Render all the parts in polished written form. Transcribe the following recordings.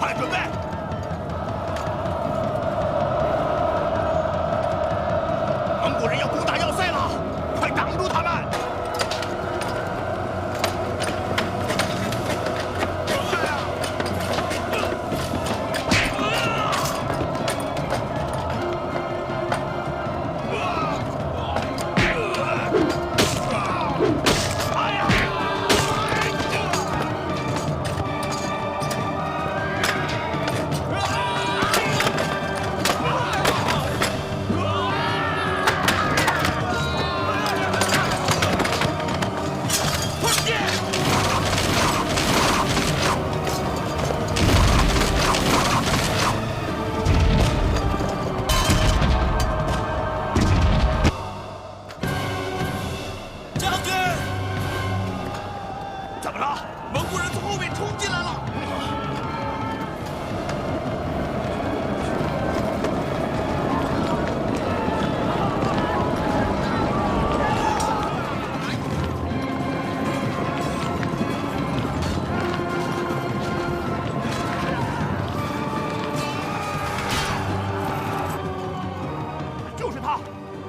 快准备！蒙古人要攻打要塞了，快挡住他们！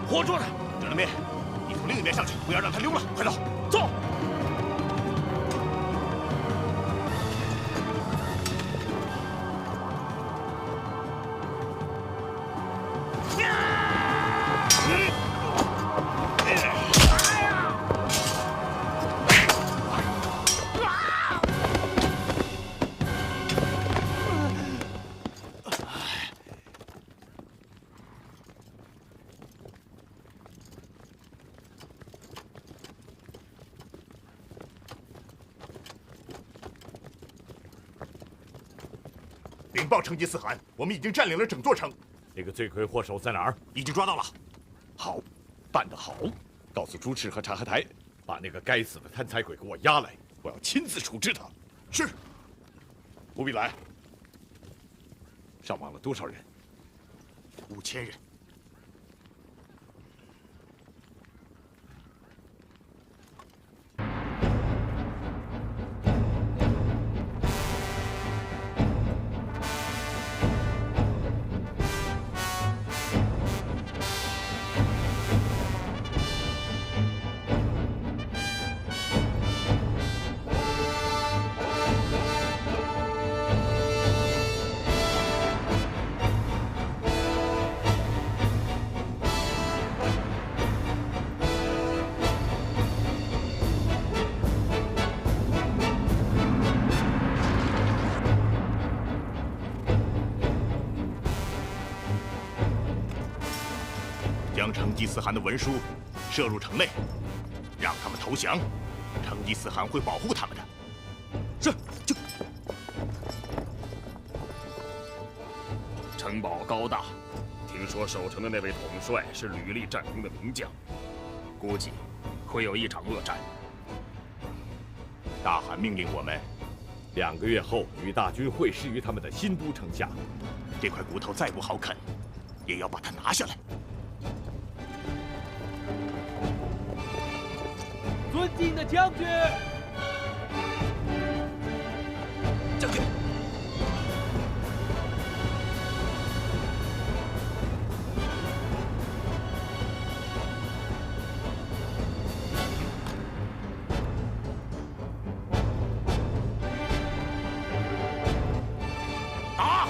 活捉他！整了面，你从另一边上去，不要让他溜了。快走，走！禀报成吉思汗，我们已经占领了整座城。那个罪魁祸首在哪儿？已经抓到了。好，办得好！告诉朱赤和察合台，把那个该死的贪财鬼给我押来，我要亲自处置他。是。务必来。伤亡了多少人？5000人。 将成吉思汗的文书射入城内，让他们投降。成吉思汗会保护他们的。是，就。城堡高大，听说守城的那位统帅是屡立战功的名将，估计会有一场恶战。大汗命令我们，2个月后与大军会师于他们的新都城下。这块骨头再不好啃，也要把它拿下来。 尊敬的将军，将军，打！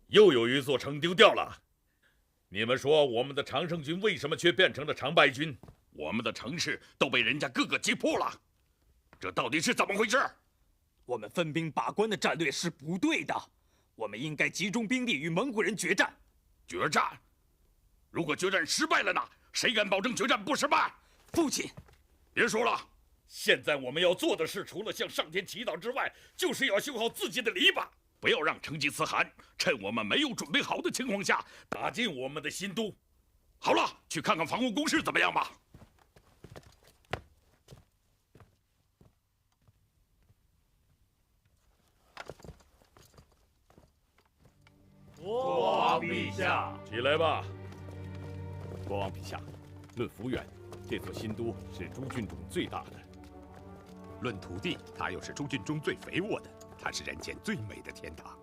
又有一座城丢掉了。你们说我们的常胜军为什么却变成了常败军？我们的城市都被人家各个击破了，这到底是怎么回事？我们分兵把关的战略是不对的，我们应该集中兵力与蒙古人决战。决战？如果决战失败了呢？谁敢保证决战不失败？父亲，别说了，现在我们要做的事，除了向上天祈祷之外，就是要修好自己的篱笆，不要让成吉思汗趁我们没有准备好的情况下打进我们的新都。好了，去看看防务工事怎么样吧。国王陛下，起来吧。国王陛下，论幅员，这座新都是诸郡中最大的；论土地，它又是诸郡中最肥沃的，它是人间最美的天堂。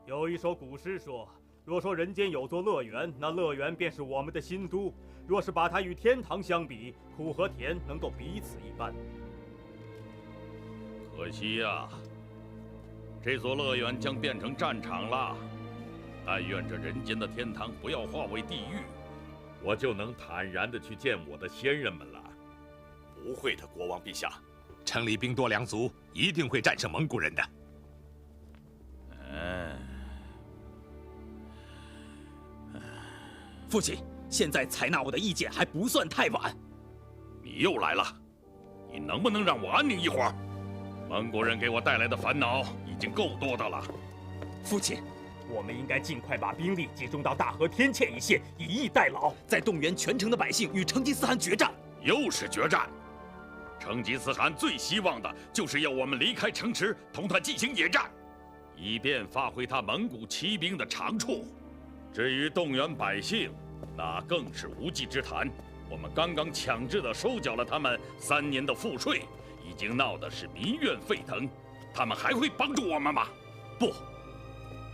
有一首古诗说：若说人间有座乐园，那乐园便是我们的新都。若是把它与天堂相比，苦和甜能够彼此一般。可惜呀，这座乐园将变成战场了。但愿这人间的天堂不要化为地狱，我就能坦然地去见我的先人们了。不会的，国王陛下，城里兵多粮足，一定会战胜蒙古人的。父亲，现在采纳我的意见还不算太晚。你又来了，你能不能让我安宁一会儿？蒙古人给我带来的烦恼已经够多的了。父亲，我们应该尽快把兵力集中到大和天堑一线，以逸待劳，再动员全城的百姓与成吉思汗决战。又是决战！成吉思汗最希望的就是要我们离开城池，同他进行野战，以便发挥他蒙古骑兵的长处。至于动员百姓，那更是无稽之谈。我们刚刚强制地收缴了他们3年的赋税，已经闹得是民怨沸腾。他们还会帮助我们吗？不，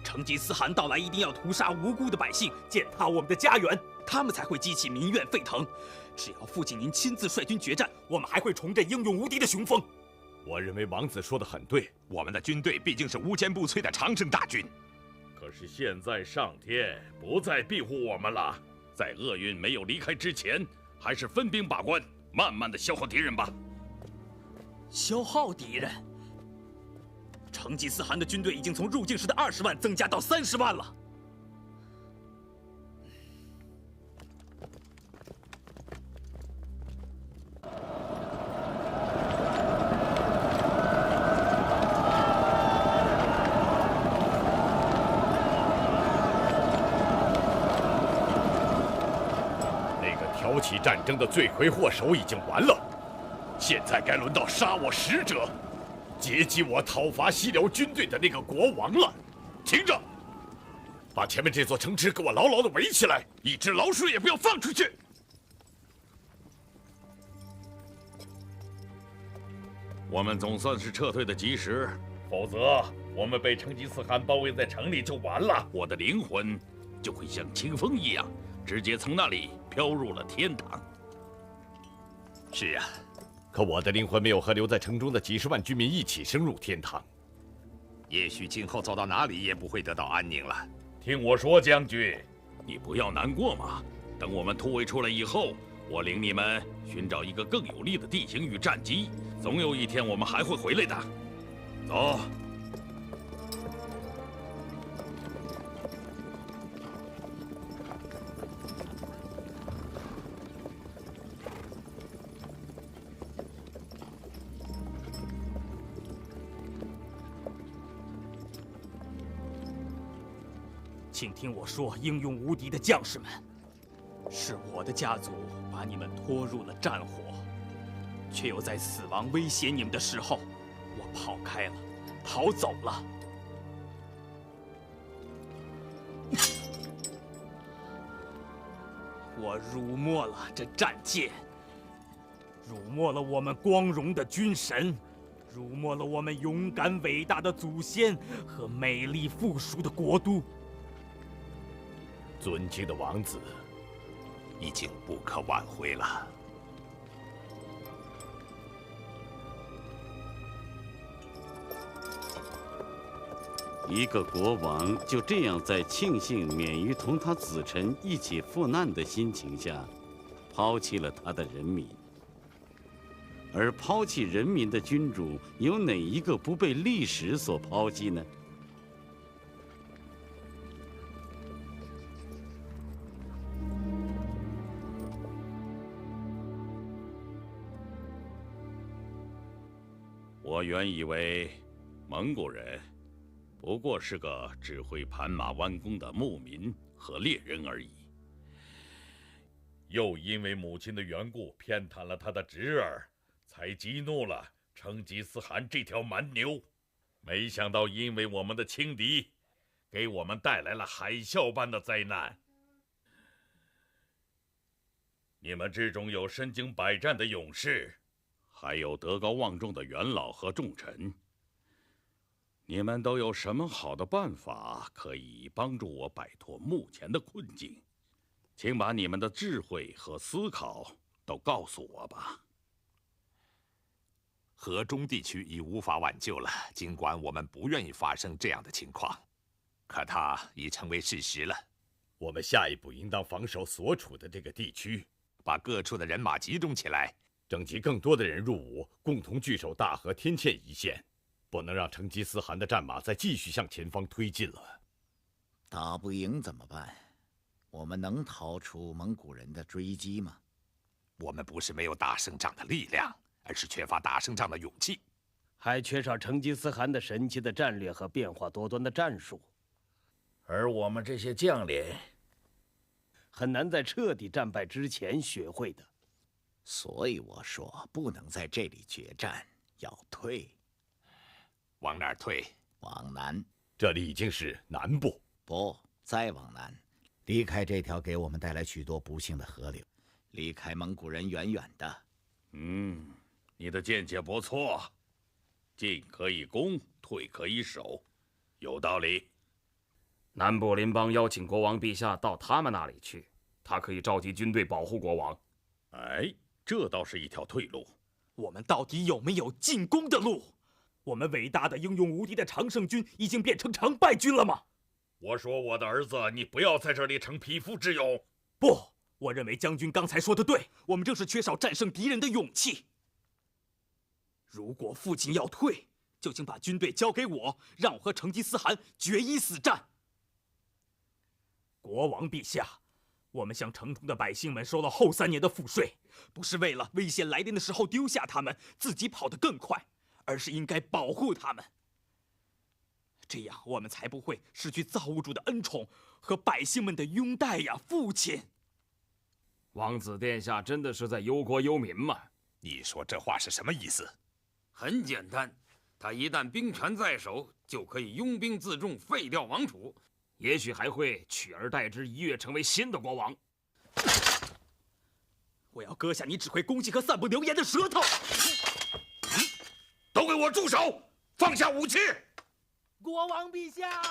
成吉思汗到来一定要屠杀无辜的百姓，践踏我们的家园，他们才会激起民怨沸腾。只要父亲您亲自率军决战，我们还会重振英勇无敌的雄风。我认为王子说的很对，我们的军队毕竟是无坚不摧的常胜大军。可是现在上天不再庇护我们了，在厄运没有离开之前，还是分兵把关，慢慢的消耗敌人吧。消耗敌人？成吉思汗的军队已经从入境时的20万增加到30万了。挑起战争的罪魁祸首已经完了，现在该轮到杀我使者，截击我讨伐西辽军队的那个国王了。听着，把前面这座城池给我牢牢地围起来，一只老鼠也不要放出去。我们总算是撤退的及时，否则我们被成吉思汗包围在城里就完了，我的灵魂就会像清风一样，直接从那里飘入了天堂。是啊，可我的灵魂没有和留在城中的几10万居民一起升入天堂，也许今后走到哪里也不会得到安宁了。听我说，将军，你不要难过嘛。等我们突围出来以后，我领你们寻找一个更有利的地形与战机，总有一天我们还会回来的。走。请听我说，英勇无敌的将士们，是我的家族把你们拖入了战火，却又在死亡威胁你们的时候，我跑开了，逃走了。我辱没了这战舰，辱没了我们光荣的军神，辱没了我们勇敢伟大的祖先和美丽富庶的国都。尊敬的王子，已经不可挽回了。一个国王就这样在庆幸免于同他子臣一起赴难的心情下，抛弃了他的人民。而抛弃人民的君主，有哪一个不被历史所抛弃呢？我原以为蒙古人不过是个只会盘马弯弓的牧民和猎人而已，又因为母亲的缘故偏袒了他的侄儿，才激怒了成吉思汗这条蛮牛。没想到因为我们的轻敌，给我们带来了海啸般的灾难。你们之中有身经百战的勇士，还有德高望重的元老和重臣，你们都有什么好的办法可以帮助我摆脱目前的困境？请把你们的智慧和思考都告诉我吧。河中地区已无法挽救了，尽管我们不愿意发生这样的情况，可它已成为事实了。我们下一步应当防守所处的这个地区，把各处的人马集中起来，征集更多的人入伍，共同据守大和天堑一线，不能让成吉思汗的战马再继续向前方推进了。打不赢怎么办？我们能逃出蒙古人的追击吗？我们不是没有打胜仗的力量，而是缺乏打胜仗的勇气，还缺少成吉思汗的神奇的战略和变化多端的战术。而我们这些将领，很难在彻底战败之前学会的。所以我说，不能在这里决战，要退。往哪儿退？往南。这里已经是南部。不，再往南，离开这条给我们带来许多不幸的河流，离开蒙古人远远的。你的见解不错，进可以攻，退可以守，有道理。南部邻邦邀请国王陛下到他们那里去，他可以召集军队保护国王。哎，这倒是一条退路。我们到底有没有进攻的路？我们伟大的英勇无敌的常胜军已经变成成败军了吗？我说我的儿子，你不要在这里逞匹夫之勇。不，我认为将军刚才说的对，我们正是缺少战胜敌人的勇气。如果父亲要退，就请把军队交给我，让我和成吉思汗决一死战。国王陛下，我们向城中的百姓们收了后3年的赋税，不是为了危险来临的时候丢下他们，自己跑得更快，而是应该保护他们。这样我们才不会失去造物主的恩宠和百姓们的拥戴呀，父亲。王子殿下真的是在忧国忧民吗？你说这话是什么意思？很简单，他一旦兵权在手，就可以拥兵自重，废掉王储，也许还会取而代之，一跃成为新的国王。我要割下你只会攻击和散布流言的舌头！都给我住手！放下武器！国王陛下，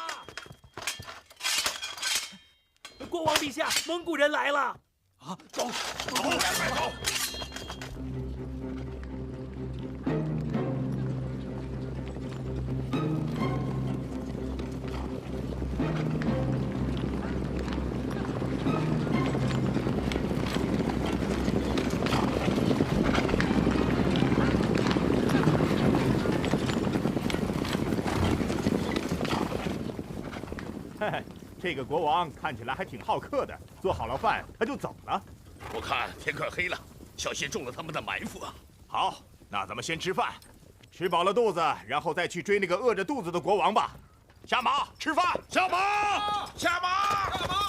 国王陛下，蒙古人来了！啊，走，快走！这个国王看起来还挺好客的，做好了饭他就走了。我看天快黑了，小心中了他们的埋伏啊！好，那咱们先吃饭，吃饱了肚子，然后再去追那个饿着肚子的国王吧。下马，吃饭！下马！下马！下马！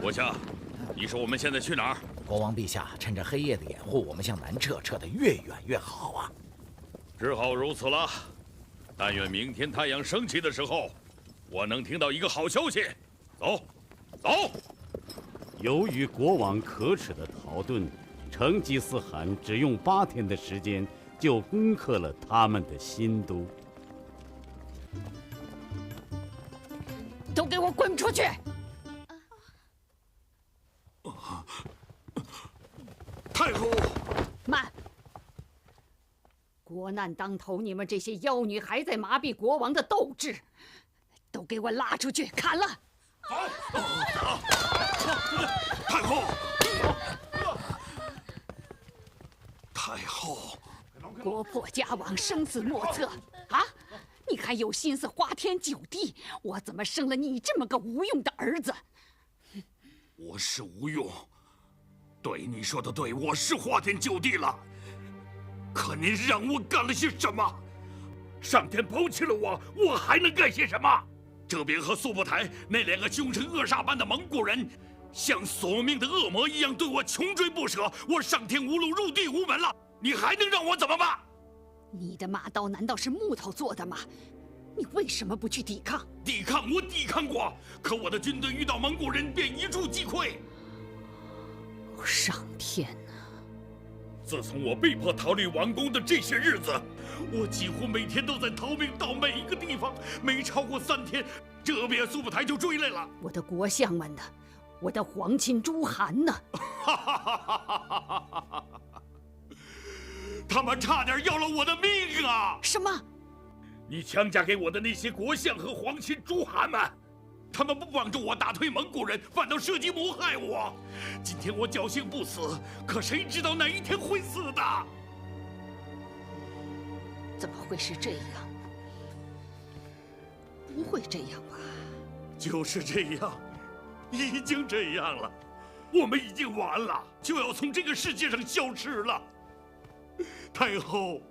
国相，你说我们现在去哪儿？国王陛下，趁着黑夜的掩护，我们向南撤，撤得越远越好啊！只好如此了。但愿明天太阳升起的时候，我能听到一个好消息。走，走！由于国王可耻的逃遁，成吉思汗只用8天的时间就攻克了他们的新都。都给我滚出去！太后，慢！国难当头，你们这些妖女还在麻痹国王的斗志，都给我拉出去砍了！太后，太后，国破家亡，生死莫测啊！你还有心思花天酒地？我怎么生了你这么个无用的儿子？我是无用。对，你说的对，我是花天酒地了。可您让我干了些什么？上天抛弃了我，我还能干些什么？这边和速不台那2个凶神恶煞般的蒙古人，像索命的恶魔一样对我穷追不舍。我上天无路，入地无门了，你还能让我怎么办？你的马刀难道是木头做的吗？你为什么不去抵抗？抵抗，我抵抗过，可我的军队遇到蒙古人便一触即溃。上天啊！自从我被迫逃离王宫的这些日子，我几乎每天都在逃命，到每一个地方，没超过3天，这边速不台就追来了。我的国相们呢？我的皇亲诸汗呢？他们差点要了我的命啊！什么？你强加给我的那些国相和皇亲诸汗们，他们不帮助我打退蒙古人，反倒设计谋害我。今天我侥幸不死，可谁知道哪一天会死的？怎么会是这样？不会这样吧？就是这样，已经这样了，我们已经完了，就要从这个世界上消失了。太后，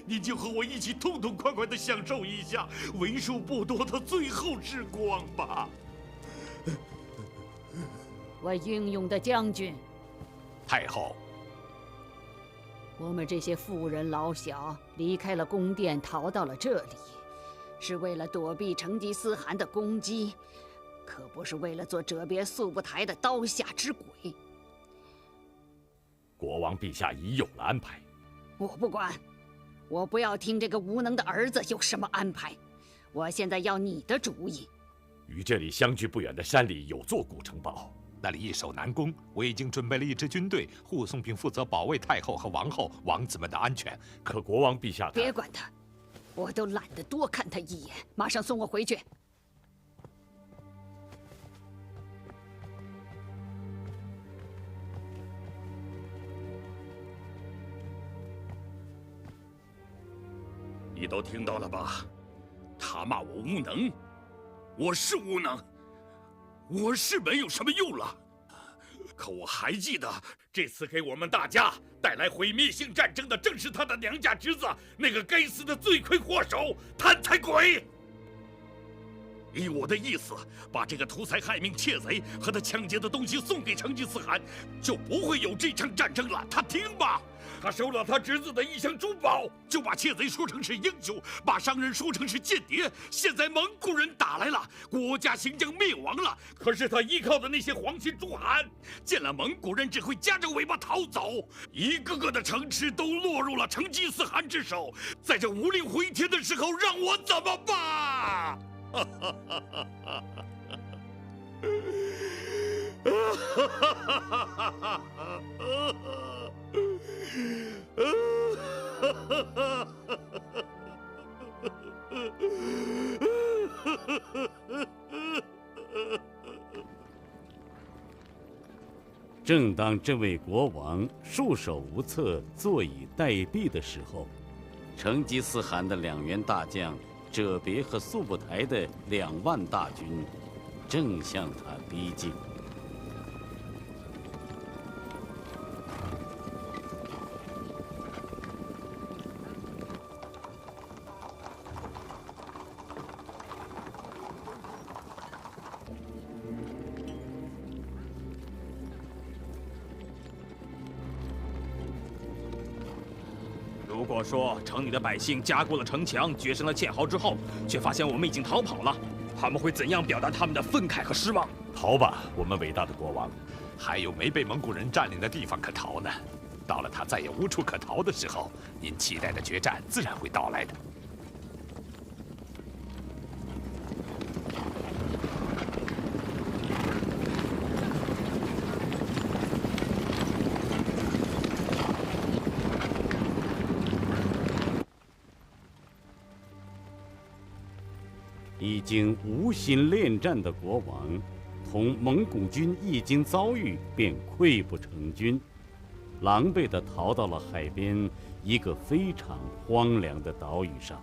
你就和我一起痛痛快快地享受一下为数不多的最后时光吧。我英勇的将军，太后，我们这些妇人老小离开了宫殿，逃到了这里，是为了躲避成吉思汗的攻击，可不是为了做哲别速不台的刀下之鬼。国王陛下已有了安排。我不管，我不要听这个无能的儿子有什么安排，我现在要你的主意。与这里相距不远的山里有座古城堡，那里易守难攻，我已经准备了一支军队，护送并负责保卫太后和王后、王子们的安全。可国王陛下，别管他，我都懒得多看他一眼，马上送我回去。你都听到了吧？他骂我无能，我是无能，我是没有什么用了。可我还记得，这次给我们大家带来毁灭性战争的，正是他的娘家侄子，那个该死的罪魁祸首贪财鬼。依我的意思，把这个图财害命窃贼和他抢劫的东西送给成吉思汗，就不会有这场战争了。他听吧。他收了他侄子的一箱珠宝，就把窃贼说成是英雄，把商人说成是间谍。现在蒙古人打来了，国家行将灭亡了。可是他依靠的那些皇亲诸汗，见了蒙古人只会夹着尾巴逃走，一个个的城池都落入了成吉思汗之手。在这无力回天的时候，让我怎么办？正当这位国王束手无策、坐以待毙的时候，成吉思汗的2员大将哲别和速不台的2万大军正向他逼近。如果说城里的百姓加固了城墙，决胜了堑壕之后，却发现我们已经逃跑了，他们会怎样表达他们的愤慨和失望？逃吧，我们伟大的国王！还有没被蒙古人占领的地方可逃呢？到了他再也无处可逃的时候，您期待的决战自然会到来的。已经无心恋战的国王，同蒙古军一经遭遇，便溃不成军，狼狈地逃到了海边一个非常荒凉的岛屿上。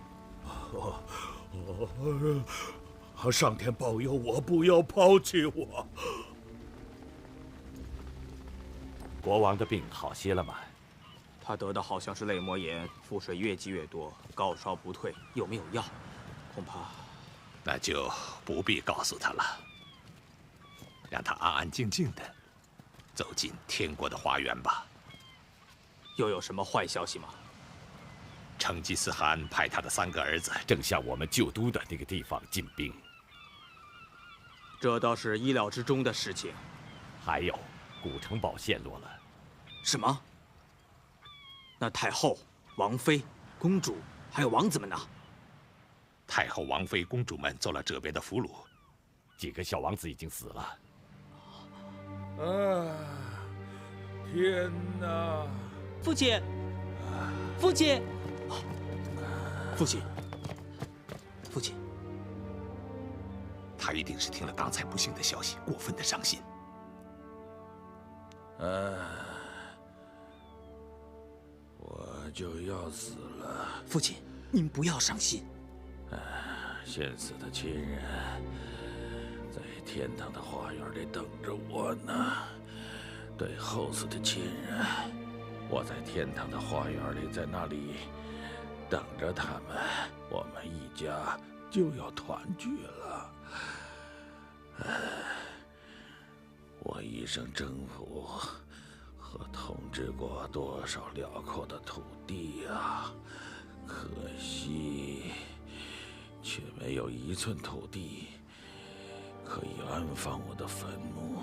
上天保佑我，不要抛弃我。国王的病好些了吗？他得的好像是泪膜炎，腹水越积越多，高烧不退。有没有药？恐怕……那就不必告诉他了，让他安安静静的走进天国的花园吧。又有什么坏消息吗？成吉思汗派他的3个儿子正向我们旧都的那个地方进兵。这倒是意料之中的事情。还有，古城堡陷落了。什么？那太后、王妃、公主还有王子们呢？太后、王妃、公主们做了这边的俘虏，几个小王子已经死了。天哪！父亲，父亲，父亲，父亲！他一定是听了刚才不幸的消息，过分的伤心。我就要死了。父亲，您不要伤心。先死的亲人在天堂的花园里等着我呢。对后死的亲人，我在天堂的花园里，在那里等着他们。我们一家就要团聚了。我一生征服和统治过多少辽阔的土地啊！可惜，却没有1寸土地可以安放我的坟墓。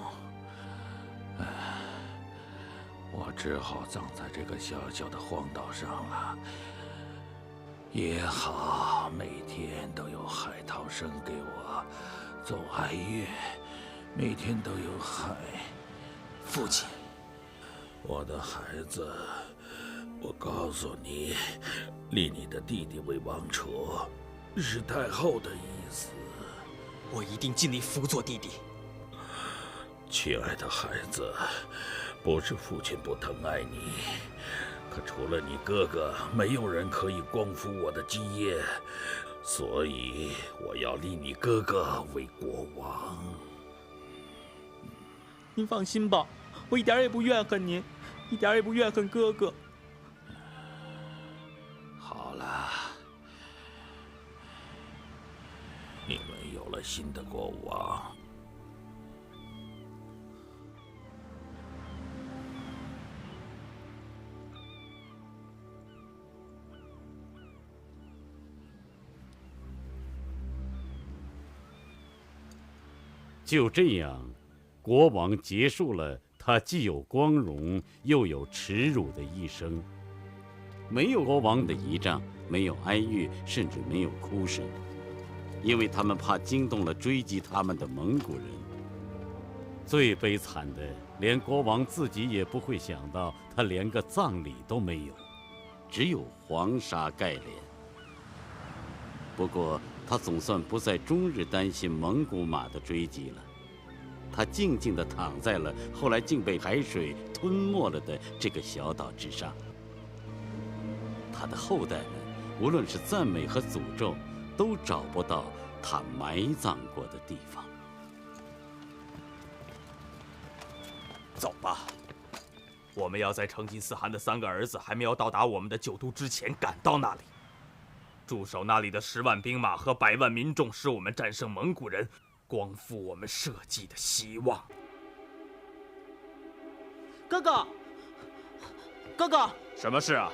我只好葬在这个小小的荒岛上了。也好，每天都有海涛声给我奏哀乐，每天都有海。父亲，我的孩子，我告诉你，立你的弟弟为王储，是太后的意思。我一定尽力辅佐弟弟。亲爱的孩子，不是父亲不疼爱你，可除了你哥哥，没有人可以光复我的基业，所以我要立你哥哥为国王。您放心吧，我一点也不怨恨您，一点也不怨恨哥哥。好了，你们有了新的国王。就这样，国王结束了他既有光荣又有耻辱的一生。没有国王的仪仗，没有哀乐，甚至没有哭声，因为他们怕惊动了追击他们的蒙古人。最悲惨的，连国王自己也不会想到，他连个葬礼都没有，只有黄沙盖脸。不过，他总算不再终日担心蒙古马的追击了。他静静地躺在了后来竟被海水吞没了的这个小岛之上。他的后代们，无论是赞美和诅咒，都找不到他埋葬过的地方。走吧，我们要在成吉思汗的3个儿子还没有到达我们的旧都之前赶到那里。驻守那里的10万兵马和100万民众，是我们战胜蒙古人、光复我们社稷的希望。哥哥，哥哥，什么事啊？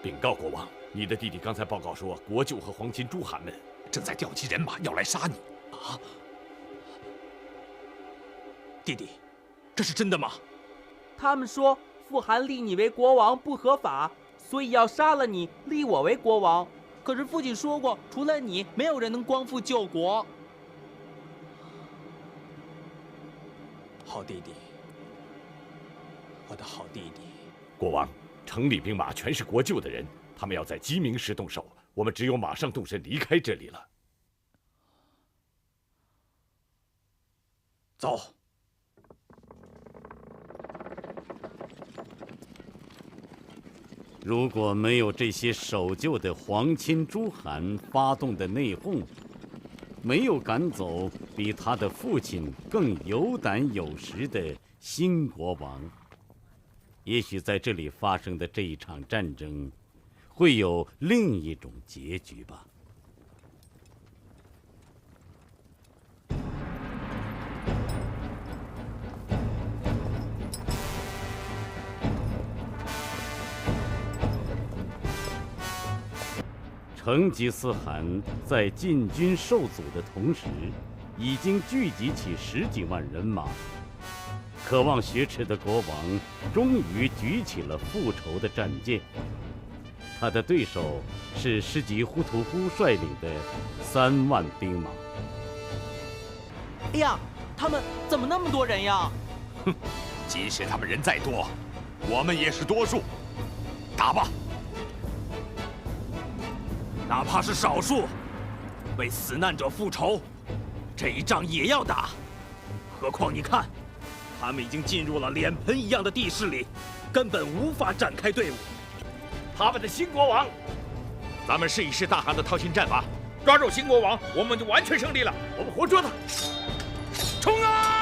禀告国王，你的弟弟刚才报告说，国舅和皇亲诸汗们正在调集人马要来杀你。啊！弟弟，这是真的吗？他们说富汗立你为国王不合法，所以要杀了你，立我为国王。可是父亲说过，除了你，没有人能光复救国。好弟弟，我的好弟弟。国王，城里兵马全是国舅的人，他们要在鸡鸣时动手，我们只有马上动身离开这里了。走。如果没有这些守旧的皇亲诸汗发动的内讧，没有赶走比他的父亲更有胆有识的新国王，也许在这里发生的这一场战争，会有另一种结局吧。成吉思汗在进军受阻的同时，已经聚集起10几万人马。渴望雪耻的国王终于举起了复仇的战舰。他的对手是师吉忽图忽率领的3万兵马。哎呀，他们怎么那么多人呀？哼，即使他们人再多，我们也是多数。打吧！哪怕是少数，为死难者复仇，这一仗也要打。何况你看，他们已经进入了脸盆一样的地势里，根本无法展开队伍。他们的新国王，咱们试一试大汗的掏心战法，抓住新国王，我们就完全胜利了。我们活捉他！冲啊！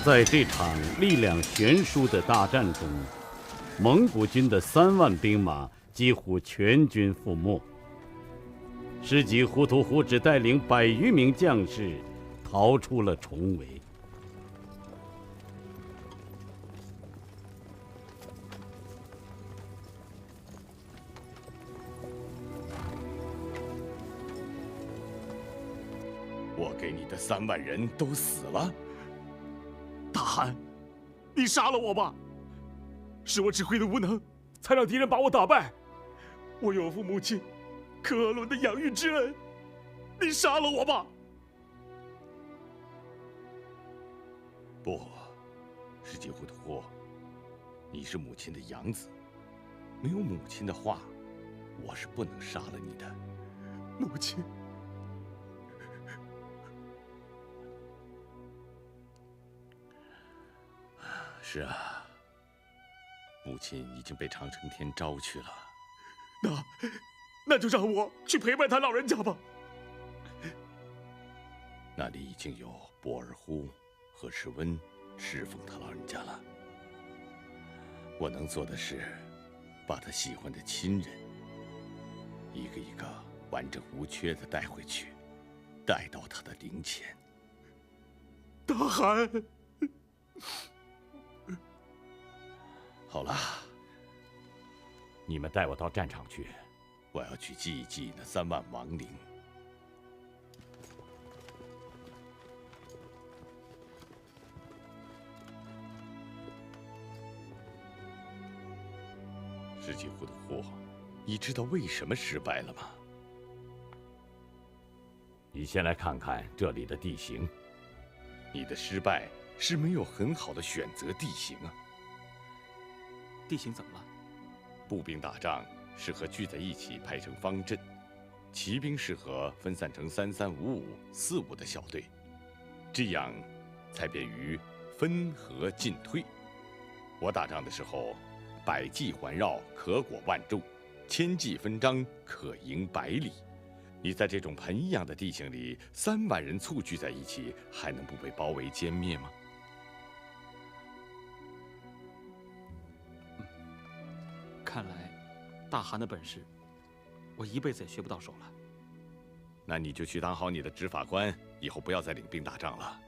在这场力量悬殊的大战中，蒙古军的3万兵马几乎全军覆没。师吉忽图忽只带领100余名将士逃出了重围。我给你的3万人都死了。大汗，你杀了我吧！是我指挥的无能，才让敌人把我打败。我有父母亲可额伦的养育之恩，你杀了我吧！不，师吉忽图忽，你是母亲的养子，没有母亲的话，我是不能杀了你的。母亲。是啊，母亲已经被长生天招去了。那就让我去陪伴他老人家吧。那里已经有博尔忽和赤温侍奉他老人家了。我能做的是，把他喜欢的亲人一个一个完整无缺的带回去，带到他的灵前。大汗。好了，你们带我到战场去，我要去祭一祭那3万亡灵。师吉忽图忽，你知道为什么失败了吗？你先来看看这里的地形。你的失败是没有很好的选择地形啊。地形怎么了？步兵打仗适合聚在一起排成方阵，骑兵适合分散成3355、45的小队，这样才便于分合进退。我打仗的时候，百骑环绕，可果万众；千骑分张，可赢百里。你在这种盆一样的地形里，3万人簇聚在一起，还能不被包围歼灭吗？看来，大汗的本事，我一辈子也学不到手了。那你就去当好你的执法官，以后不要再领兵打仗了。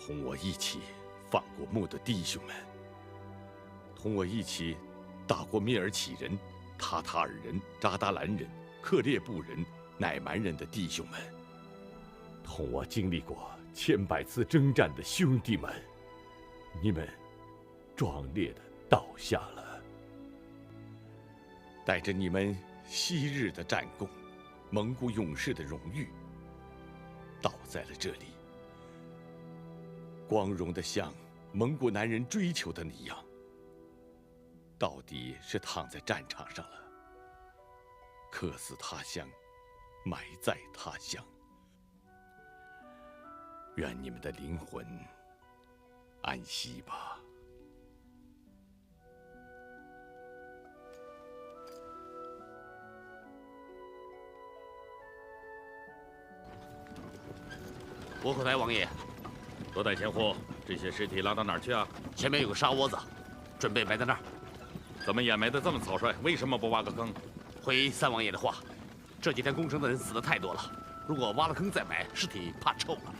同我一起放过墓的弟兄们，同我一起打过蔑尔乞人、塔塔尔人、扎达兰人、克列布人、乃蛮人的弟兄们，同我经历过千百次征战的兄弟们，你们壮烈的倒下了，带着你们昔日的战功、蒙古勇士的荣誉，倒在了这里。光荣的像蒙古男人追求的那样，到底是躺在战场上了，客死他乡，埋在他乡。愿你们的灵魂安息吧。窝阔台王爷，多带钱货，这些尸体拉到哪儿去啊？前面有个沙窝子，准备埋在那儿。怎么掩埋的这么草率？为什么不挖个坑？回三王爷的话，这几天攻城的人死的太多了，如果挖了坑再埋，尸体怕臭了。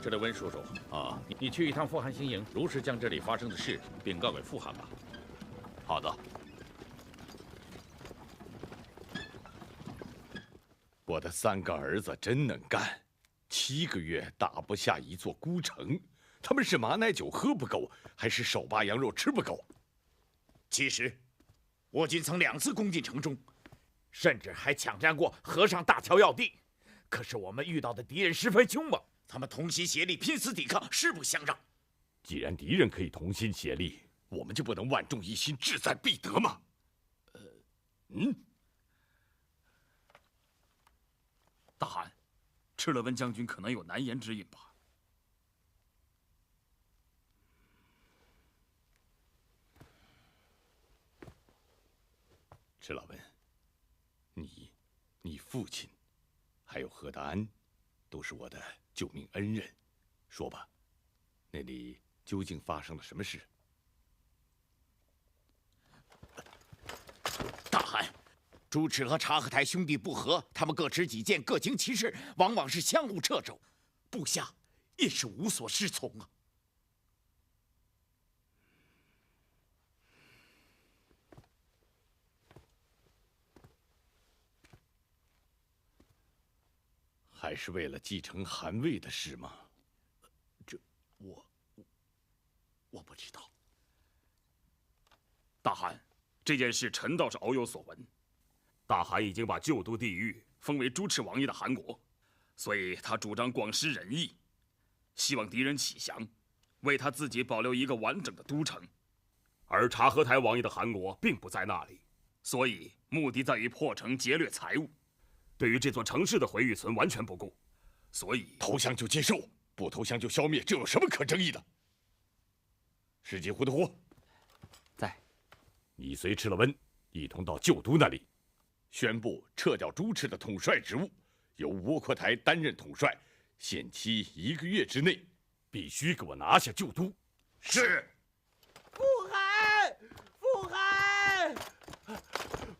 这位温叔叔啊，你去一趟富汗新营，如实将这里发生的事禀告给富汗吧。好的。我的3个儿子真能干，7个月打不下一座孤城。他们是马奶酒喝不够，还是手扒羊肉吃不够？其实，我军曾2次攻进城中，甚至还抢占过河上大桥要地。可是我们遇到的敌人十分凶猛，他们同心协力，拼死抵抗，誓不相让。既然敌人可以同心协力，我们就不能万众一心，志在必得吗？大汗，赤勒温将军可能有难言之隐吧？赤老温，你父亲，还有何达安，都是我的救命恩人。说吧，那里究竟发生了什么事？大汗，朱赤和察合台兄弟不和，他们各持己见，各行其事，往往是相互掣肘，部下也是无所适从啊。还是为了继承汗位的事吗？这我不知道。大汗，这件事臣倒是偶有所闻。大汗已经把旧都地域封为朱赤王爷的汗国，所以他主张广施仁义，希望敌人起降，为他自己保留一个完整的都城。而察合台王爷的汗国并不在那里，所以目的在于破城劫掠财物，对于这座城市的毁与存完全不顾，所以投降就接受，不投降就消灭，这有什么可争议的？世纪胡德胡在，你随赤勒温一同到旧都那里，宣布撤掉朱赤的统帅职务，由窝阔台担任统帅，限期1个月之内，必须给我拿下旧都。是。富汗，富汗，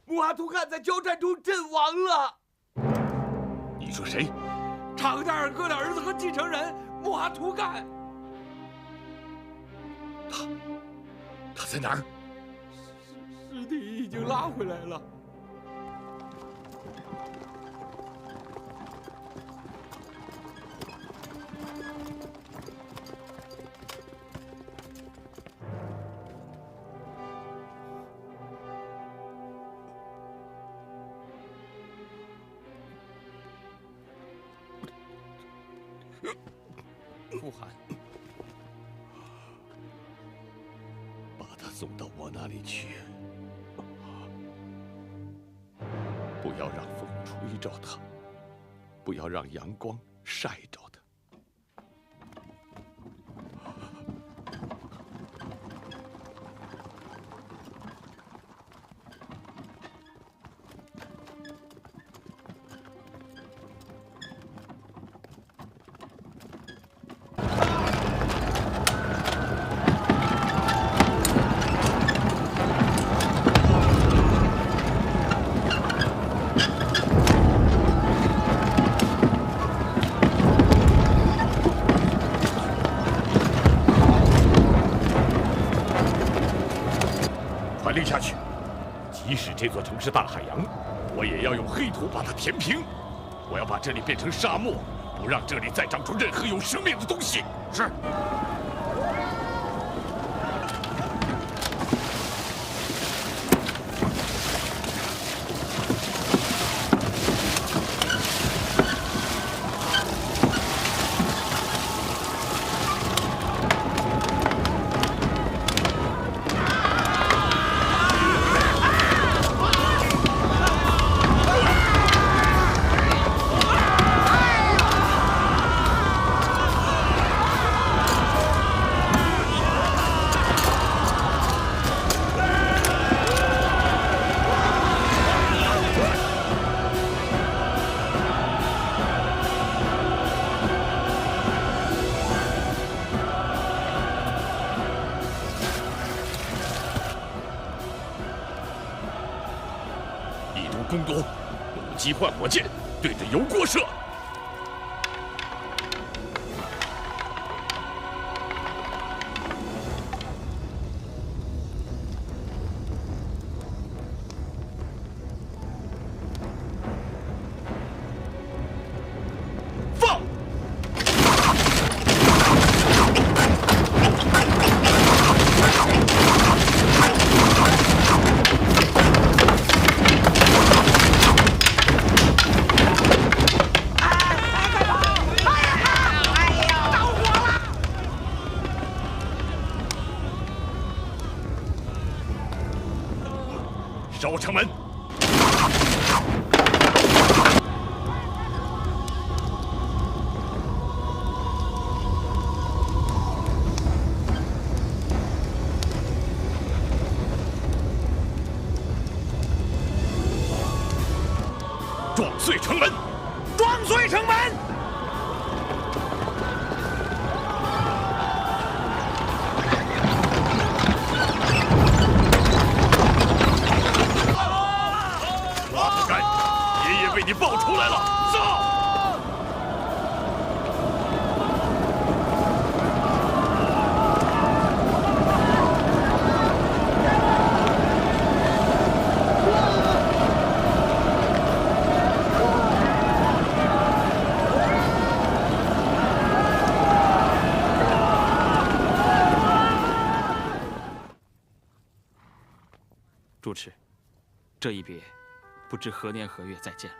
穆哈图汗在交战中阵亡了。你说谁？察合台尔哥的儿子和继承人穆哈图汗。他在哪儿？尸体已经拉回来了。傅寒，把他送到我那里去，不要让风吹着他，不要让阳光晒着他。传令下去，即使这座城是大海洋，我也要用黑土把它填平。我要把这里变成沙漠，不让这里再长出任何有生命的东西。是。攻夺，弩机换火箭，对着油锅射。放！烧城门！撞碎城门！撞碎城门！被你爆出来了！上！主持，这一别，不知何年何月再见了。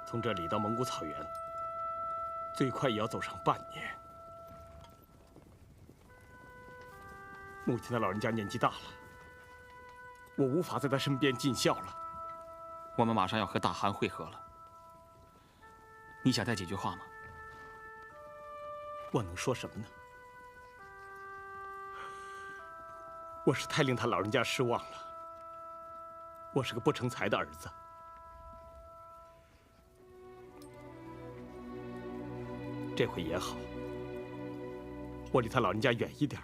从这里到蒙古草原，最快也要走上半年。母亲的老人家年纪大了，我无法在她身边尽孝了。我们马上要和大汗会合了，你想带几句话吗？我能说什么呢？我是太令他老人家失望了。我是个不成才的儿子。这回也好，我离他老人家远一点，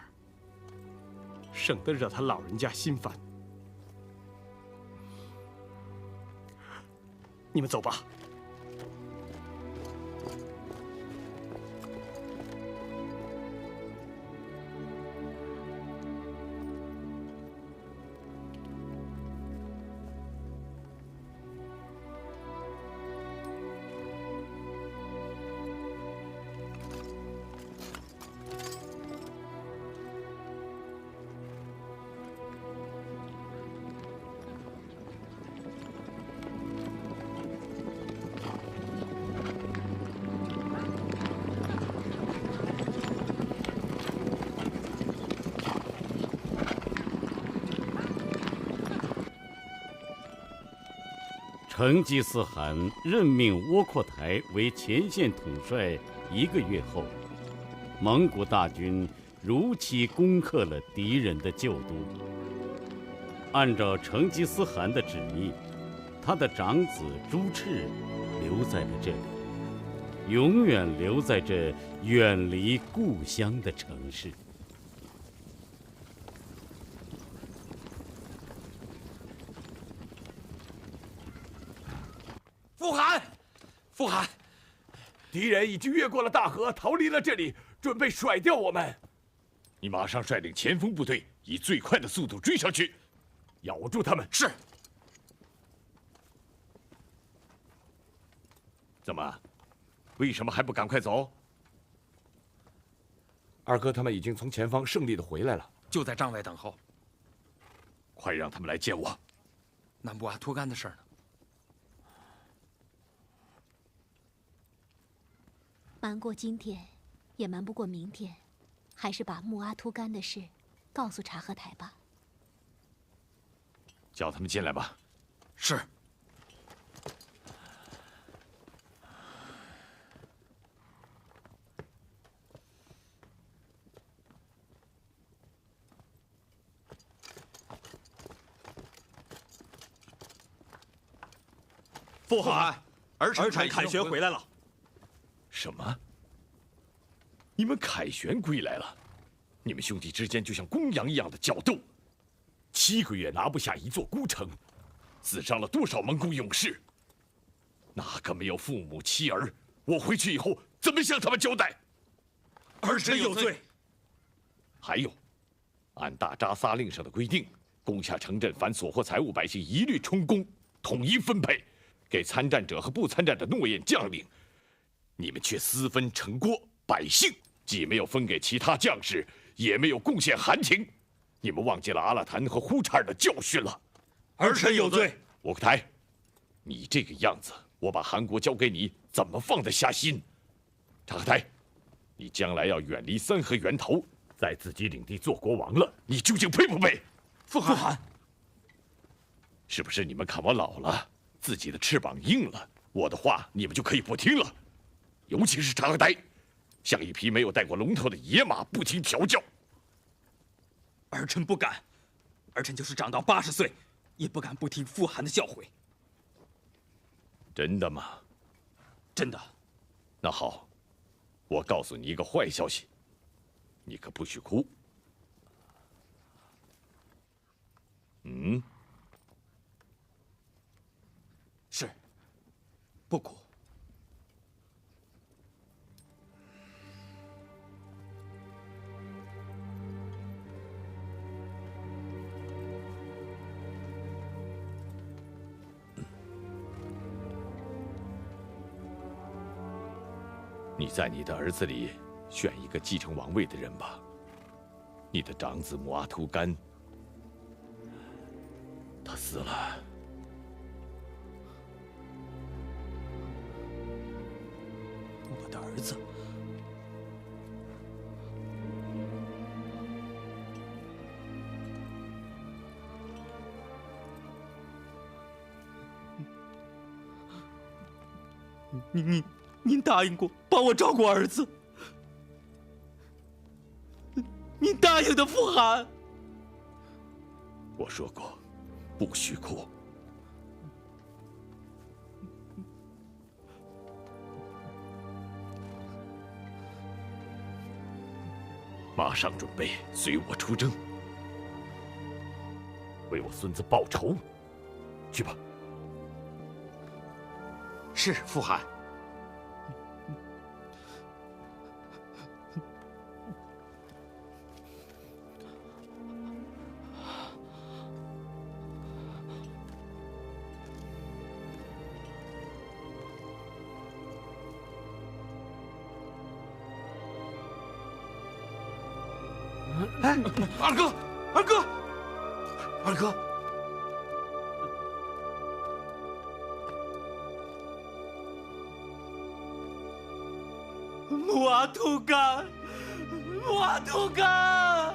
省得惹他老人家心烦。你们走吧。成吉思汗任命窝阔台为前线统帅1个月后，蒙古大军如期攻克了敌人的旧都。按照成吉思汗的旨意，他的长子朱赤留在了这里，永远留在这远离故乡的城市。傅汗，傅汗，敌人已经越过了大河，逃离了这里，准备甩掉我们。你马上率领前锋部队以最快的速度追上去，咬住他们。是。怎么？为什么还不赶快走？二哥他们已经从前方胜利的回来了，就在帐外等候。快让他们来见我。那木阿图干的事呢？瞒过今天，也瞒不过明天，还是把木阿图干的事告诉察合台吧。叫他们进来吧。是。父汗，儿臣凯旋回来了。什么？你们凯旋归来了？你们兄弟之间就像公羊一样的角斗，7个月拿不下一座孤城，死伤了多少蒙古勇士？哪个没有父母妻儿？我回去以后怎么向他们交代？儿臣有罪。还有，按大扎萨令上的规定，攻下城镇凡所获财物，百姓一律充公，统一分配。给参战者和不参战的诺言将领，你们却私分城郭，百姓既没有分给其他将士，也没有贡献韩廷。你们忘记了阿拉坦和呼查尔的教训了。儿臣有罪。窝阔台，你这个样子，我把韩国交给你，怎么放得下心？察合台，你将来要远离三河源头，在自己领地做国王了，你究竟配不配？父汗，是不是你们看我老了？自己的翅膀硬了，我的话你们就可以不听了。尤其是察合台，像一匹没有带过龙头的野马，不听调教。儿臣不敢，儿臣就是长到80岁，也不敢不听父汗的教诲。真的吗？真的。那好，我告诉你一个坏消息，你可不许哭。嗯。是，不哭。你在你的儿子里选一个继承王位的人吧。你的长子木阿图干，他死了。我的儿子，您答应过帮我照顾儿子，您答应的，父汗。我说过，不许哭。马上准备随我出征，为我孙子报仇。去吧。是，父汗。哎，二哥，二哥，二哥！木阿图干，木阿图干！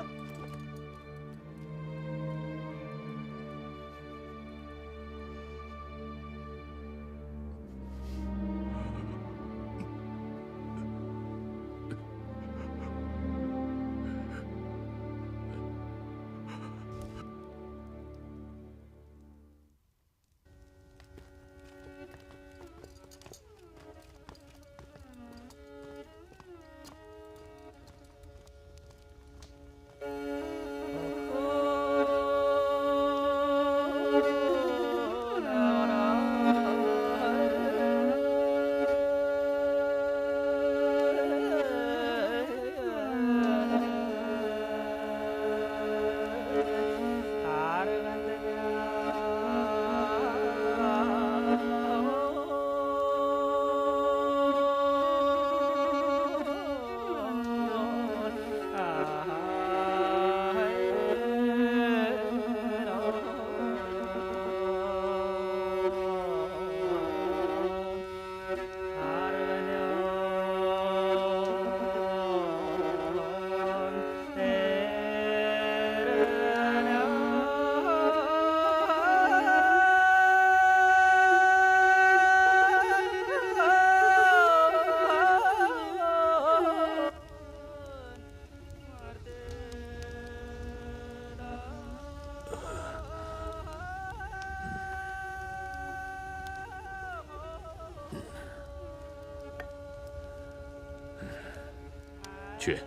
去，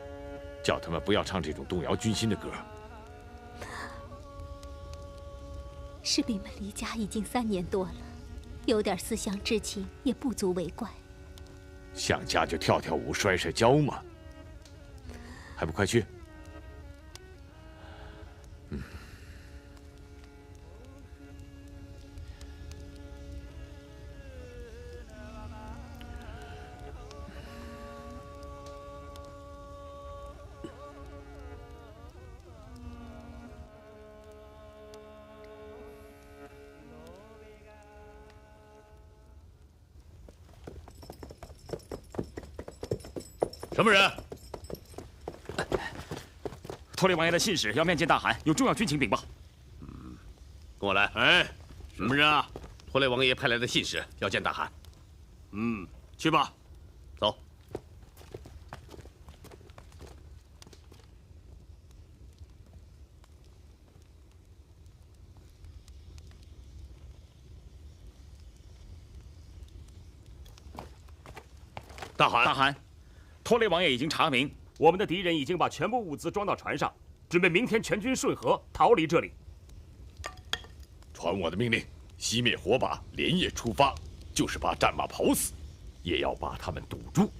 叫他们不要唱这种动摇军心的歌。士兵们离家已经3年多了，有点思乡之情也不足为怪。想家就跳跳舞、摔摔跤嘛，还不快去！什么人？托雷王爷的信使要面见大汗，有重要军情禀报。跟我来。哎，什么人啊？托雷王爷派来的信使要见大汗。去吧。走。大汗，托雷王爷已经查明，我们的敌人已经把全部物资装到船上，准备明天全军顺河逃离这里。传我的命令，熄灭火把，连夜出发，就是把战马跑死，也要把他们堵住。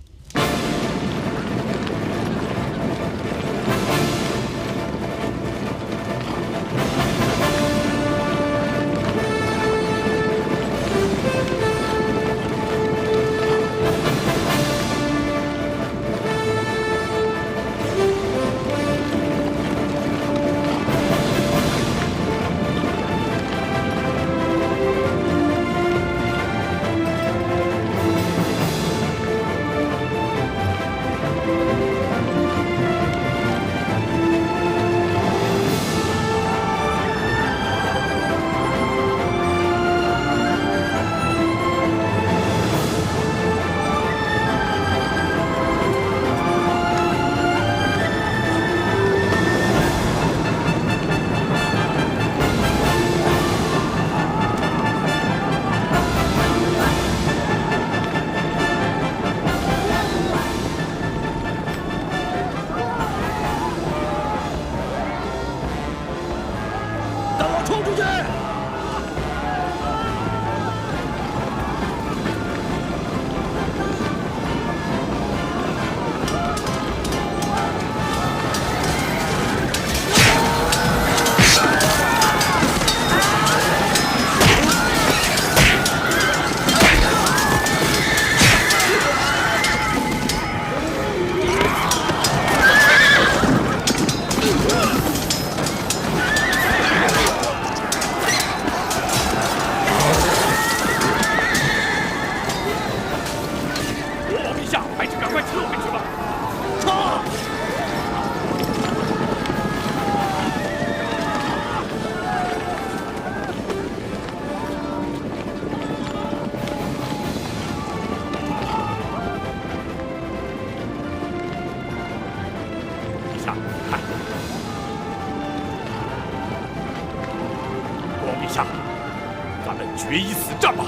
决一死战吧！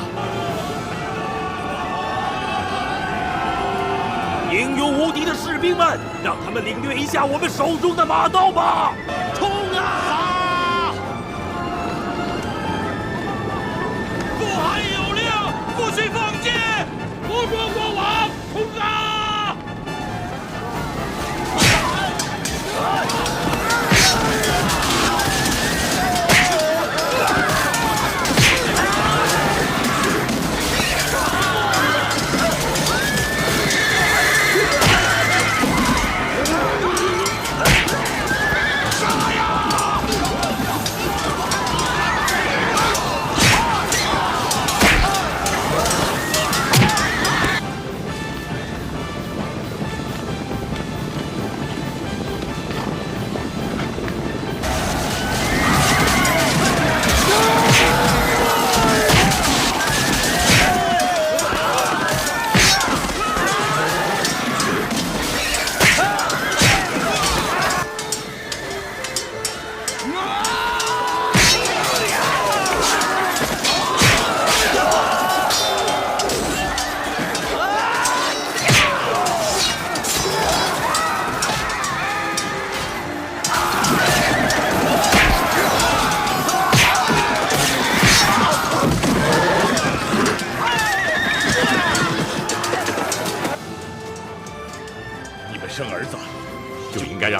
英勇无敌的士兵们，让他们领略一下我们手中的马刀吧！冲啊！父汗有令，不许放箭！国国国王，冲啊！杀呀！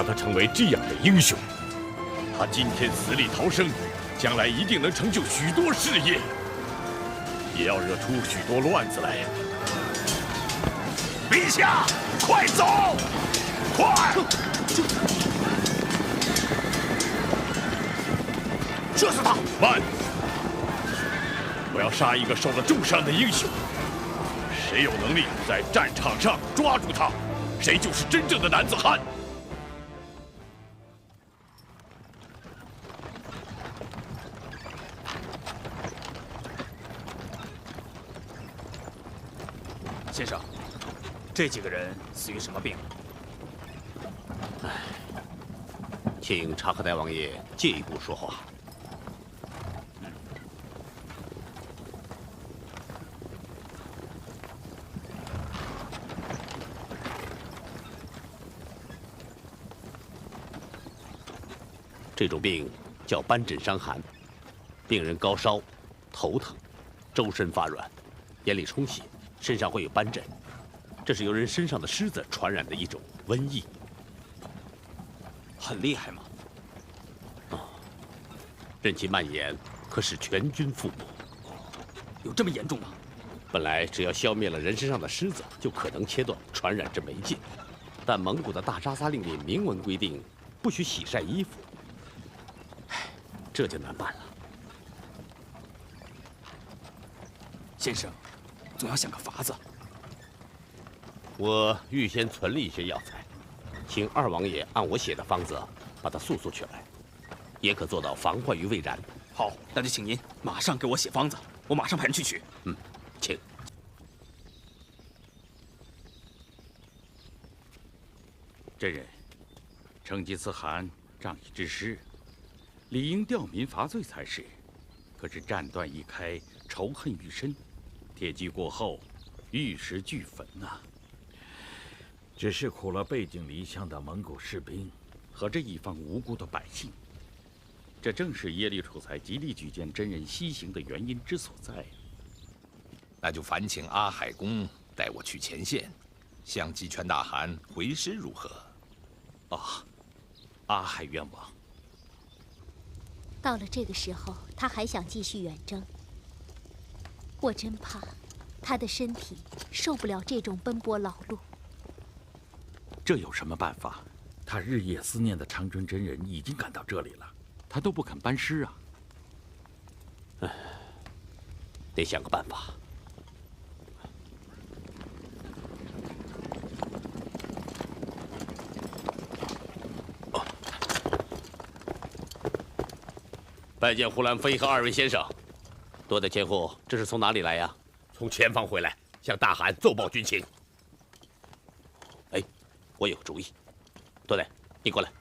他成为这样的英雄。他今天死里逃生，将来一定能成就许多事业，也要惹出许多乱子来。陛下，快走！快！射死他！慢！我要杀一个受了重伤的英雄。谁有能力在战场上抓住他，谁就是真正的男子汉。先生，这几个人死于什么病？请察克代王爷进一步说话。这种病叫斑疹伤寒，病人高烧、头疼、周身发软、眼里充血，身上会有斑疹，这是由人身上的虱子传染的一种瘟疫。很厉害吗？任其蔓延，可使全军覆没。有这么严重吗？本来只要消灭了人身上的虱子，就可能切断传染之媒介，但蒙古的大扎萨令里明文规定，不许洗晒衣服。这就难办了。先生，总要想个法子。我预先存了一些药材，请二王爷按我写的方子把它速速取来，也可做到防患于未然。好，那就请您马上给我写方子，我马上派人去取。请。真人，成吉思汗仗义之师，理应吊民伐罪才是。可是战端一开，仇恨愈深，铁骑过后，玉石俱焚呐。只是苦了背井离乡的蒙古士兵和这一方无辜的百姓。这正是耶律楚材极力举荐真人西行的原因之所在。那就烦请阿海公带我去前线，向鸡犬大汗回师如何？阿海冤枉。到了这个时候，他还想继续远征，我真怕他的身体受不了这种奔波劳碌。这有什么办法？他日夜思念的长春真人已经赶到这里了，他都不肯班师啊。得想个办法。拜见呼兰妃和二位先生，多代千户，这是从哪里来呀？从前方回来，向大汗奏报军情。哎，我有个主意，多代，你过来。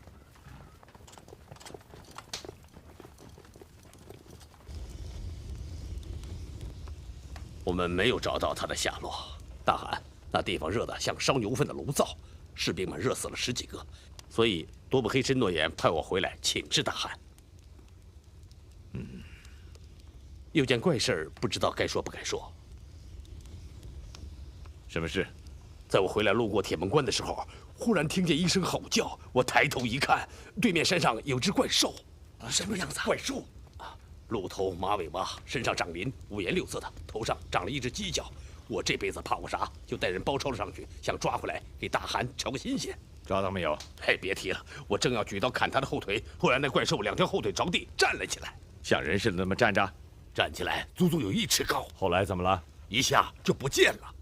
我们没有找到他的下落。大汗，那地方热得像烧牛粪的炉灶，士兵们热死了10几个，所以多布黑申诺言派我回来请示大汗。有件怪事儿，不知道该说不该说。什么事？在我回来路过铁门关的时候，忽然听见一声吼叫，我抬头一看，对面山上有只怪兽。什么样子？怪兽？鹿头马尾巴，身上长鳞，五颜六色的，头上长了一只犄角。我这辈子怕过啥，就带人包抄了上去，想抓回来给大汗瞧个新鲜。抓到没有？嘿，别提了，我正要举刀砍他的后腿，忽然那怪兽2条后腿着地站了起来，像人似的那么站着，站起来足足有1尺高。后来怎么了？一下就不见了。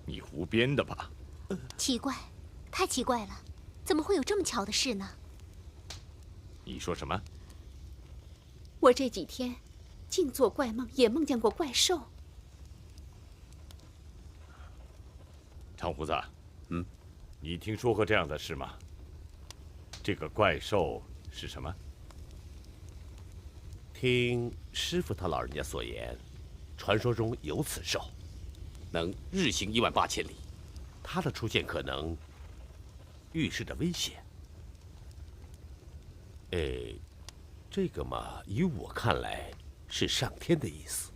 你胡编的吧？奇怪，太奇怪了，怎么会有这么巧的事呢？你说什么？我这几天净做怪梦，也梦见过怪兽。长胡子，你听说过这样的事吗？这个怪兽是什么？听师傅他老人家所言，传说中有此兽，能日行18000里，它的出现可能预示着危险。这个嘛，于我看来是上天的意思。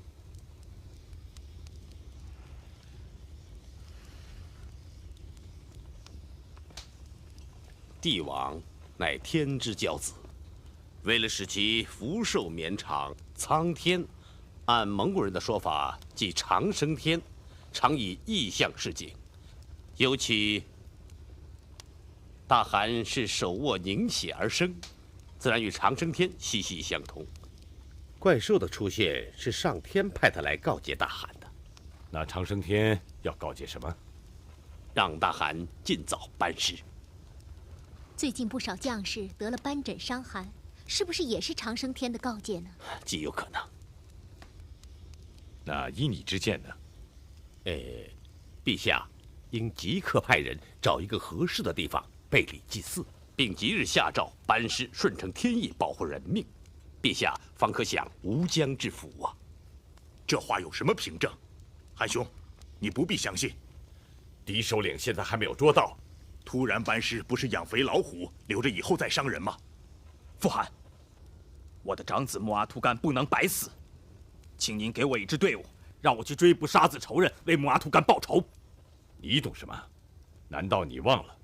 帝王乃天之骄子，为了使其福寿绵长，苍天按蒙古人的说法，即长生天，常以异象示警。尤其大汗是手握凝血而生，自然与长生天息息相通。怪兽的出现是上天派他来告诫大汗的。那长生天要告诫什么？让大汗尽早班师。最近不少将士得了斑疹伤寒，是不是也是长生天的告诫呢？极有可能。那依你之见呢？陛下应即刻派人找一个合适的地方备礼祭祀，并即日下诏班师，顺承天意，保护人命。陛下方可享无疆之福啊！这话有什么凭证？韩兄，你不必相信。狄首领现在还没有捉到，突然班师不是养肥老虎，留着以后再伤人吗？父汗，我的长子木阿图干不能白死，请您给我一支队伍，让我去追捕杀子仇人，为木阿图干报仇。你懂什么？难道你忘了，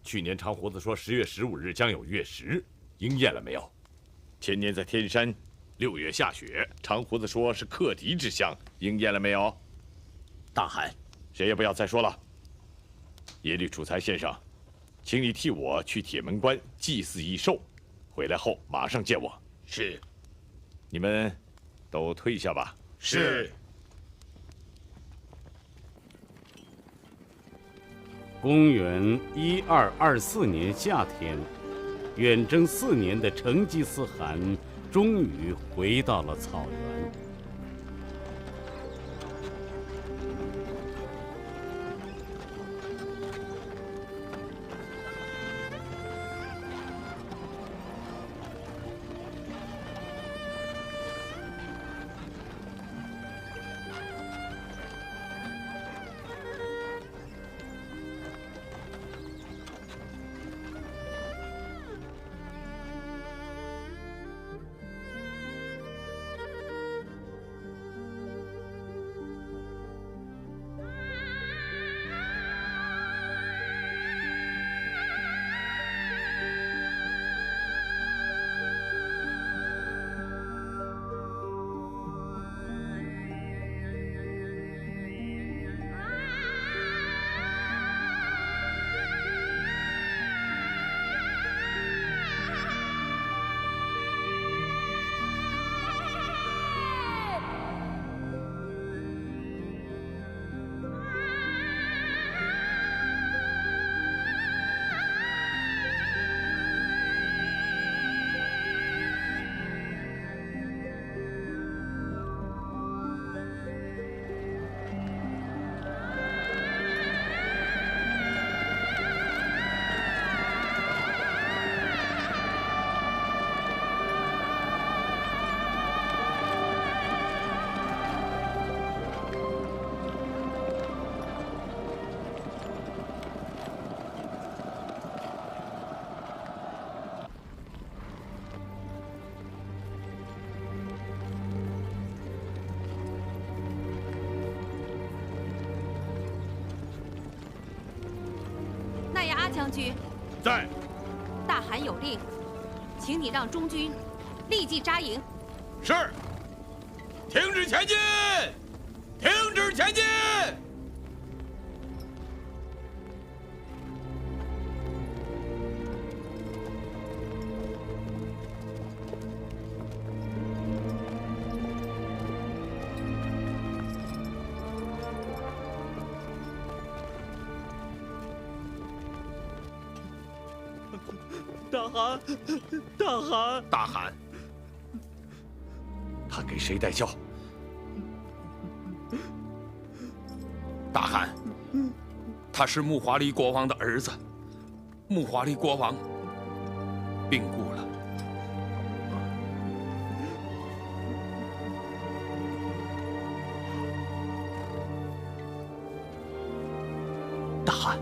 去年长胡子说10月15日将有月食，应验了没有？前年在天山6月下雪，长胡子说是克敌之象，应验了没有？大汗，谁也不要再说了。耶律楚材先生，请你替我去铁门关祭祀异兽，回来后马上见我。是。你们都退下吧。是。公元1224年夏天，远征4年的成吉思汗终于回到了草原。那呀，阿将军，在。大汗有令，请你让中军立即扎营。是。停止前进！停止前进！大汗，大汗，大汗，他给谁带孝？大汗，他是木华黎国王的儿子。木华黎国王病故了。大汗，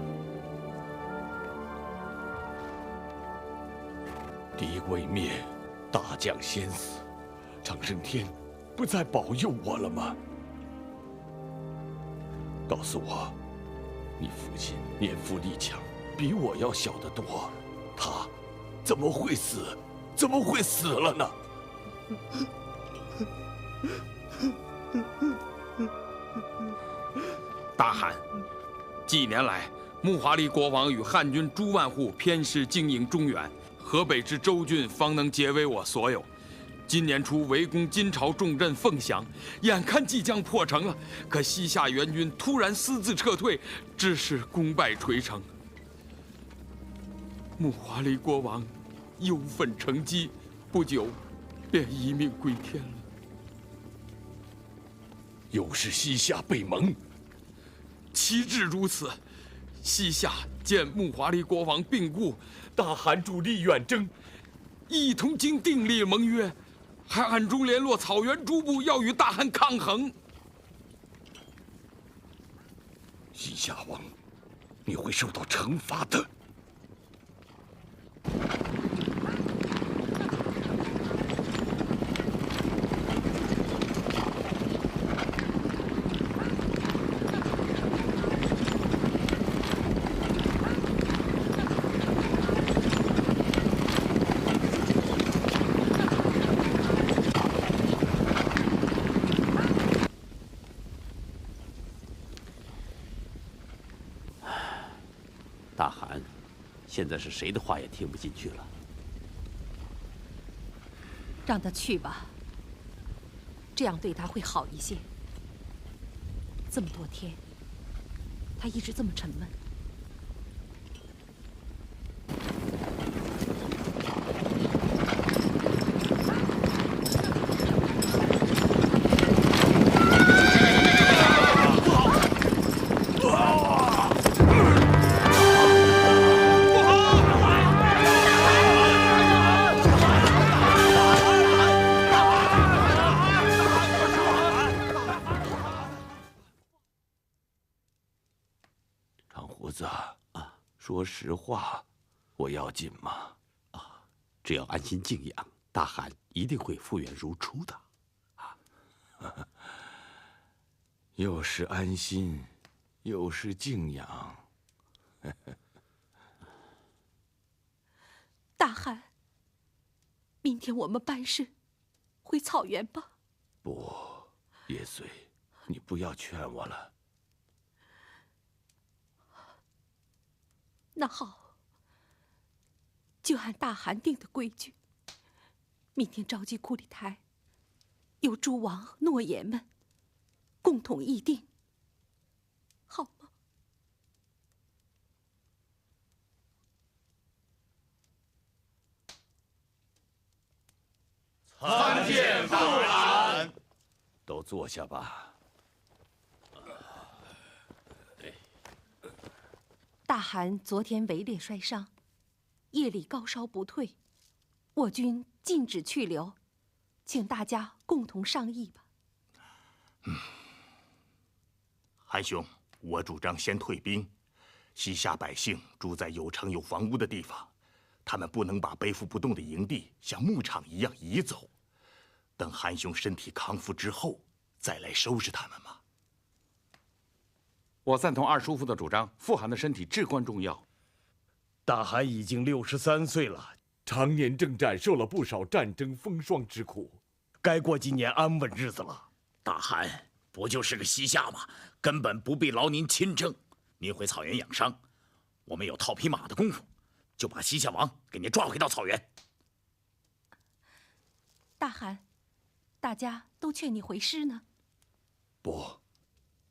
敌未灭，大将先死，长生天不再保佑我了吗？告诉我，你父亲年富力强，比我要小得多，他怎么会死？怎么会死了呢？大汗，几年来，木华黎国王与汉军诸万户偏师经营中原，河北之州郡方能皆为我所有。今年初围攻金朝重镇凤翔，眼看即将破城了，可西夏援军突然私自撤退，致使功败垂成。木华黎国王忧愤成疾，不久便一命归天了。又是西夏被蒙，岂止如此！西夏见木华黎国王病故，大汗主力远征，一同经订立盟约，还暗中联络草原诸部，要与大汗抗衡。西夏王，你会受到惩罚的。大汗，现在是谁的话也听不进去了。让他去吧，这样对他会好一些。这么多天，他一直这么沉闷。说实话，我要紧吗？只要安心静养，大汗一定会复原如初的。又是安心，又是静养。大汗，明天我们办事回草原吧。不，叶遂，你不要劝我了。那好，就按大汗定的规矩，明天召集库里台，由诸王诺言们共同议定，好吗？参见大汗。都坐下吧。大汗昨天围猎摔伤，夜里高烧不退，我军禁止去留，请大家共同商议吧。韩兄，我主张先退兵。西夏百姓住在有城有房屋的地方，他们不能把背负不动的营地像牧场一样移走。等韩兄身体康复之后，再来收拾他们嘛。我赞同二叔父的主张，傅汗的身体至关重要。大汗已经63岁了，常年征战，受了不少战争风霜之苦，该过几年安稳日子了。大汗不就是个西夏吗？根本不必劳您亲征。您回草原养伤，我们有套匹马的功夫，就把西夏王给您抓回到草原。大汗，大家都劝你回师呢。不。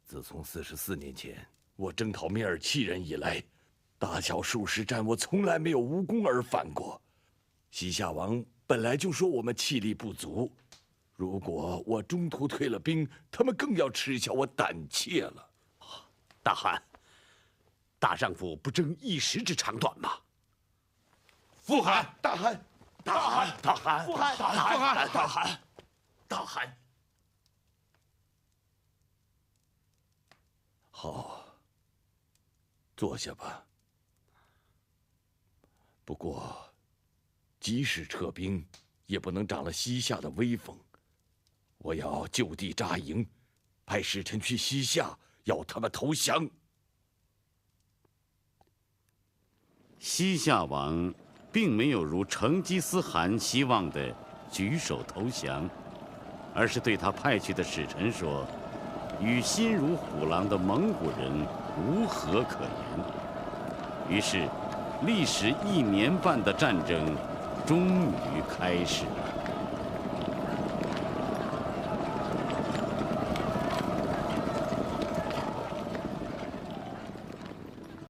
自从44年前我征讨蔑尔契人以来，大小数十战，我从来没有无功而返过。西夏王本来就说我们气力不足，如果我中途退了兵，他们更要耻笑我胆怯了。大汗，大丈夫不争一时之长短吗？傅汗，大汗，大汗，大汗，傅汗，大汗，大汗，大汗。好，坐下吧。不过，即使撤兵，也不能长了西夏的威风。我要就地扎营，派使臣去西夏，要他们投降。西夏王并没有如成吉思汗希望的举手投降，而是对他派去的使臣说：“与心如虎狼的蒙古人无何可言。”于是，历时1年半的战争终于开始了。